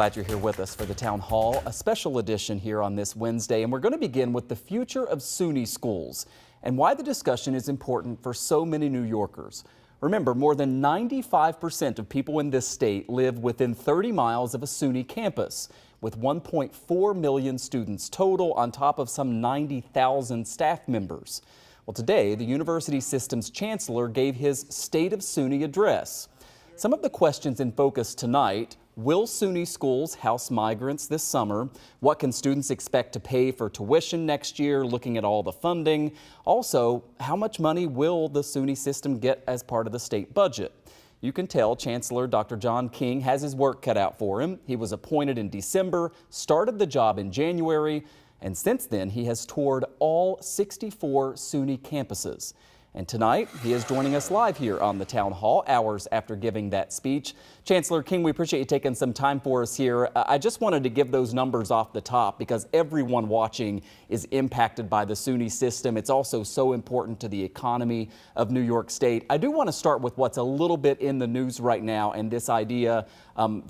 Glad you're here with us for the Town Hall, a special edition here on this Wednesday. And we're going to begin with the future of SUNY schools and why the discussion is important for so many New Yorkers. Remember, more than 95% of people in this state live within 30 miles of a SUNY campus, with 1.4 million students total on top of some 90,000 staff members. Well, today, the university system's chancellor gave his State of SUNY address. Some of the questions in focus tonight: will SUNY schools house migrants this summer? What can students expect to pay for tuition next year, looking at all the funding? Also, how much money will the SUNY system get as part of the state budget? You can tell Chancellor Dr. John King has his work cut out for him. He was appointed in December, started the job in January, and since then he has toured all 64 SUNY campuses. And tonight, he is joining us live here on the Town Hall, hours after giving that speech. Chancellor King, we appreciate you taking some time for us here. I just wanted to give those numbers off the top because everyone watching is impacted by the SUNY system. It's also so important to the economy of New York State. I do want to start with what's a little bit in the news right now, and this idea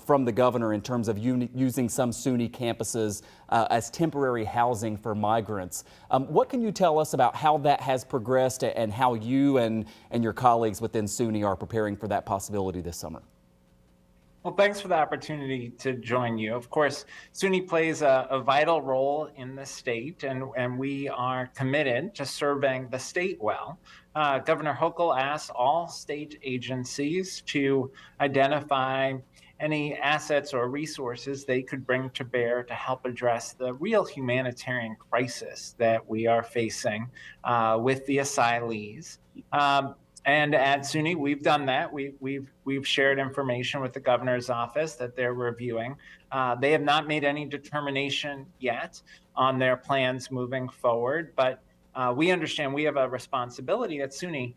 from the governor in terms of using some SUNY campuses as temporary housing for migrants. What can you tell us about how that has progressed and how you and your colleagues within SUNY are preparing for that possibility this summer? Well, thanks for the opportunity to join you. Of course, SUNY plays a vital role in the state, and we are committed to serving the state well. Governor Hochul asked all state agencies to identify any assets or resources they could bring to bear to help address the real humanitarian crisis that we are facing with the asylees. And at SUNY, we've done that. We've shared information with the governor's office that they're reviewing. They have not made any determination yet on their plans moving forward, but we understand we have a responsibility at SUNY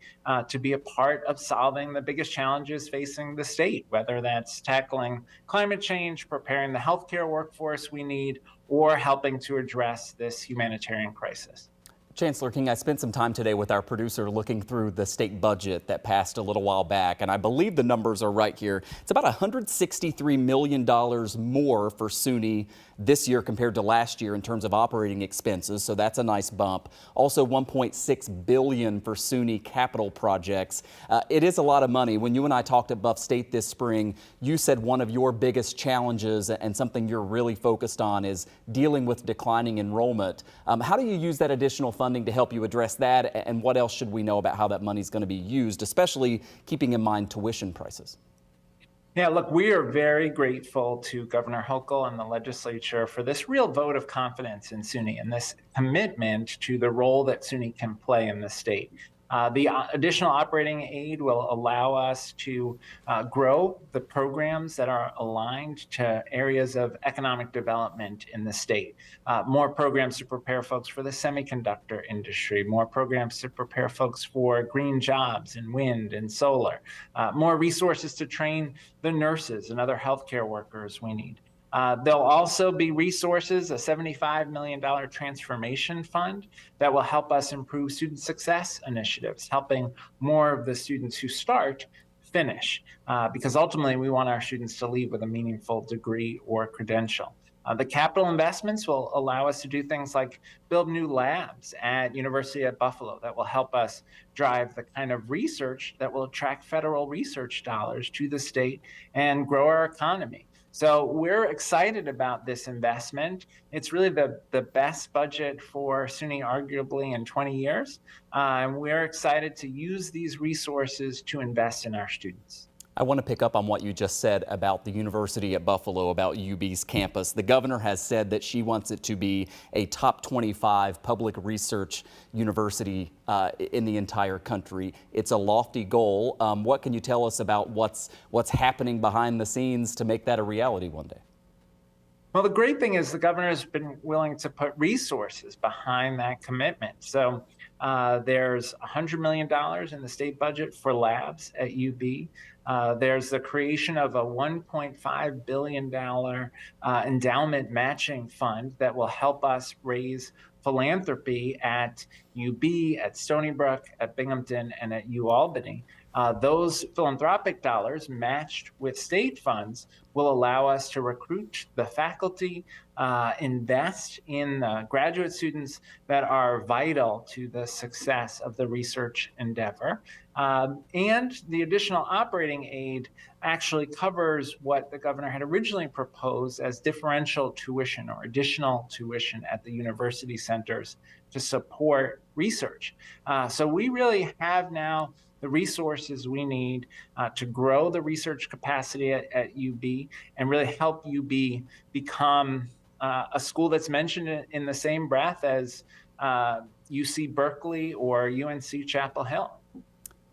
to be a part of solving the biggest challenges facing the state, whether that's tackling climate change, preparing the healthcare workforce we need, or helping to address this humanitarian crisis. Chancellor King, I spent some time today with our producer looking through the state budget that passed a little while back, and I believe the numbers are right here. It's about $163 million more for SUNY this year compared to last year in terms of operating expenses, so that's a nice bump. Also $1.6 billion for SUNY capital projects. It is a lot of money. When you and I talked at Buff State this spring, you said one of your biggest challenges and something you're really focused on is dealing with declining enrollment. How do you use that additional funding to help you address that, and what else should we know about how that money is going to be used, especially keeping in mind tuition prices? Yeah, look, we are very grateful to Governor Hochul and the legislature for this real vote of confidence in SUNY and this commitment to the role that SUNY can play in the state. The additional operating aid will allow us to grow the programs that are aligned to areas of economic development in the state. More programs to prepare folks for the semiconductor industry, more programs to prepare folks for green jobs in wind and solar, more resources to train the nurses and other healthcare workers we need. There'll also be resources, a $75 million transformation fund that will help us improve student success initiatives, helping more of the students who start finish, because ultimately we want our students to leave with a meaningful degree or credential. The capital investments will allow us to do things like build new labs at University at Buffalo that will help us drive the kind of research that will attract federal research dollars to the state and grow our economy. So we're excited about this investment. It's really the best budget for SUNY arguably in 20 years. And we're excited to use these resources to invest in our students. I want to pick up on what you just said about the University at Buffalo, about UB's campus. The governor has said that she wants it to be a top 25 public research university in the entire country. It's a lofty goal. What can you tell us about what's happening behind the scenes to make that a reality one day? Well, the great thing is the governor has been willing to put resources behind that commitment. So there's $100 million in the state budget for labs at UB. There's the creation of a $1.5 billion endowment matching fund that will help us raise philanthropy at UB, at Stony Brook, at Binghamton, and at UAlbany. Those philanthropic dollars matched with state funds will allow us to recruit the faculty, invest in graduate students that are vital to the success of the research endeavor. And the additional operating aid actually covers what the governor had originally proposed as differential tuition or additional tuition at the university centers to support research. So we really have now the resources we need to grow the research capacity at UB and really help UB become a school that's mentioned in the same breath as UC Berkeley or UNC Chapel Hill.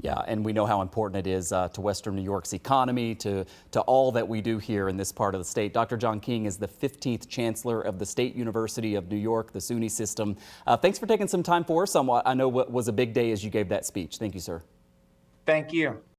Yeah, and we know how important it is to Western New York's economy, to all that we do here in this part of the state. Dr. John King is the 15th Chancellor of the State University of New York, the SUNY System. Thanks for taking some time for us on what I know what was a big day as you gave that speech. Thank you, sir. Thank you.